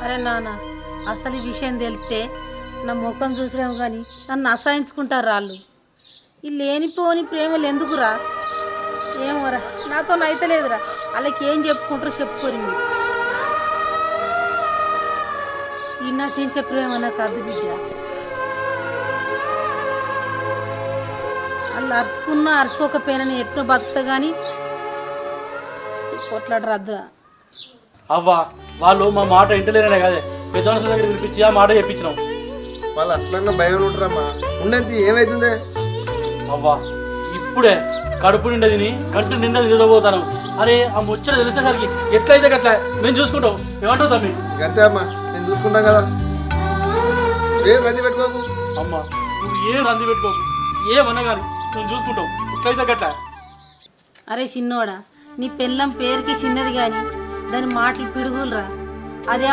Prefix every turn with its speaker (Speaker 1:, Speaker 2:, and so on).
Speaker 1: అరే నాన్న, అసలు ఈ విషయం తెలిస్తే నా ముఖం చూసలేము కానీ నన్ను అసహించుకుంటారు వాళ్ళు. ఈ లేనిపోని ప్రేమలు ఎందుకురా? ఏమోరా, నాతో అయితలేదురా. వాళ్ళకి ఏం చెప్పుకుంటారో చెప్పుకోరు మీరు. ఈ నటించే ప్రేమ నాకు అద్దు బిడ్డ. వాళ్ళు అరుచుకున్నా అరుచుకోకపోయినా నేను ఎట్నో బతుకుతా కానీ కొట్లాడు రద్దురా.
Speaker 2: అవ్వా వాళ్ళు మా మాట ఇంటలేనే కదే పెద్దవాళ్ళ దగ్గర పిలిపించి ఆ మాట చెప్పించినాం.
Speaker 3: వాళ్ళు అట్లన్నా భయం ఉంటారమ్మా. ఉండేది ఏమైతుంది?
Speaker 2: అవ్వా ఇప్పుడే కడుపు నిండా తిని కంటి నిండా నిద్రపోతాను. అరే ఆ ముచ్చట తెలిసేసరికి ఎట్లయితే అట్లా మేము చూసుకుంటాం. ఏమంటావు తమ్మి?
Speaker 3: అంతే అమ్మా, నేను చూసుకుంటాం కదా. ఏం రంది పెట్టుకోకు
Speaker 2: అమ్మ, నువ్వు ఏం రంది పెట్టుకోకు, ఏమన్నా కానీ మేము చూసుకుంటాం. ఎట్లయితే గట్లా.
Speaker 1: అరే చిన్నోడా, నీ పెళ్ళం పేరుకి చిన్నది కానీ దాని మాటలు పిడుగులురా. అదే